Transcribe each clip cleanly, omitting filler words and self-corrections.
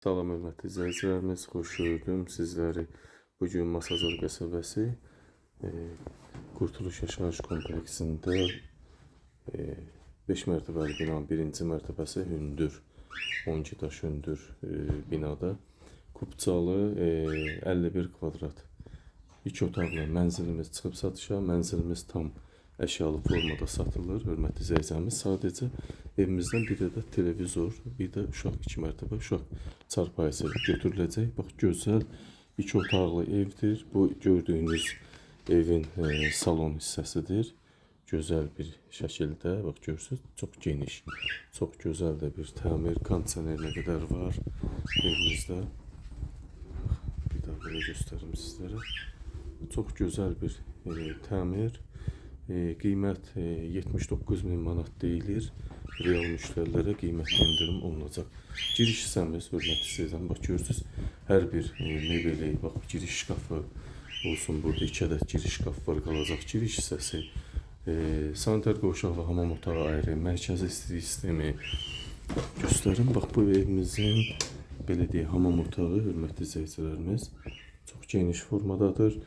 Salam hörmətli izləyicilərimiz, xoş gördüm sizləri. Bugün Masazor qəsəbəsi Qurtuluş Yaşayış kompleksində 5 mərtəbəli binanın birinci mərtəbəsi hündür, 12 daş hündür binada Kupçalı 51 kvadrat 2 otaqlı mənzilimiz çıxıb satışa. Mənzilimiz tam əşyalı formada satılır. Hörmətli izləyicilərimiz, sadəcə evimizdən bir də televizor, bir də uşaq 2 mərtəbə uşaq çarpayısı götürüləcək. Bax, gözəl 2 otaqlı evdir. Bu gördüyünüz evin salon hissəsidir. Gözəl bir şəkildə, bax görürsünüz, çox geniş, çox gözəl də bir təmir, kondisionerinə qədər var evimizdə. Bir daha belə göstərim sizlərə. Çox gözəl bir təmir. Qiymət 79.000 manat deyilir. Real müştərilərə qiymətli endirim olunacaq. Giriş hissəmiz, hörmətli izləyicilər, bax görürsünüz, hər bir mebeli, bax giriş şkafı olsun, burada 2 ədəd giriş şkaf var, qalacaq giriş hissəsi. Sanitar qovşaq və hamam otağı ayrı, mərkəzi istilik sistemi göstərim. Bax, bu evimizin belə deyək, hamam otağı, hörmətli izləyicilərimiz, çox geniş formadadır.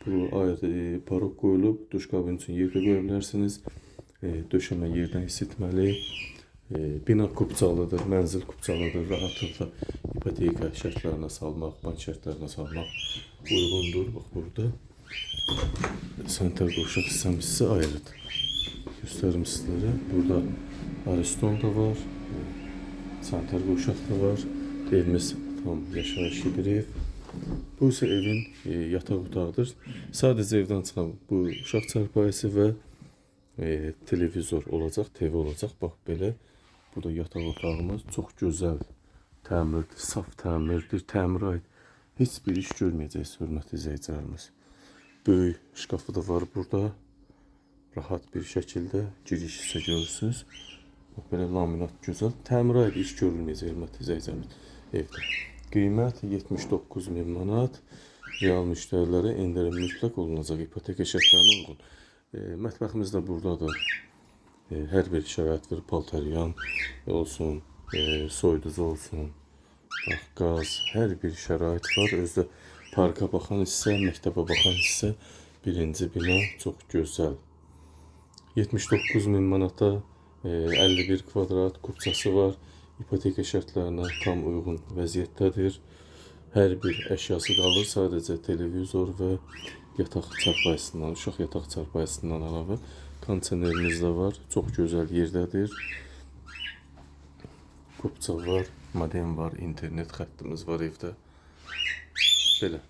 Bu ayrı parok qoyulub, duş kabini üçün yerdə qoya bilərsiniz. Döşəmə yerdən isitməli. Bina kupçalıdır, mənzil kupçalıdır. Rahatlıqla ipoteka şərtlərinə salmaq, bank şərtlərinə salmaq uyğundur. Bax, burada sanitar qovşaq hissəsi ayrıdır. Göstərim sizlərə. Burada ariston da var, sanitar qovşaq da var. Evimiz tam yaşayışlı bir ev. Bu ise evin yataq otağıdır. Sadəcə evdən çıxan bu uşaq çarpayısı və televizor olacaq, TV olacaq. Bax belə, bu da yataq otağımız. Çox gözəl təmirdir, saf təmirdir. Təmirə aid heç bir iş görməyəcəksiniz, hörmətli izləyicilərimiz. Böyük şkafı da var burada. Rahat bir şəkildə giriş hissə görürsünüz. Bax belə laminat gözəl. Təmirə aid iş görülməyəcək, hörmətli izləyicilərimiz evdə. Qiymət 79.000 manat. Real müştərilərə endirim mütləq olunacaq, ipoteka şərtlərinə uyğun. Mətbəximiz də buradadır. Hər bir şərait var, paltaryan olsun, soyuducu olsun, bax, qaz, hər bir şərait var. Özdə parka baxan hissə, məktəbə baxan hissə, birinci bina çox gözəl. 79.000 manata 51 kvadrat kupçası var. İpoteka şərtlərinə tam uyğun vəziyyətdədir. Hər bir əşyası qalır, sadəcə televizor və yataq çarpayısından, uşaq yataq çarpayısından əlavə kondisionerimiz də var. Çox gözəl yerdədir. Kupça var, modem var, internet xəttimiz var evdə. Belə.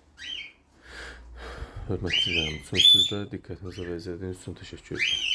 Hörmətlilərim, sözsüzdə diqqətinizə və izlədiyiniz üçün təşəkkür edirəm.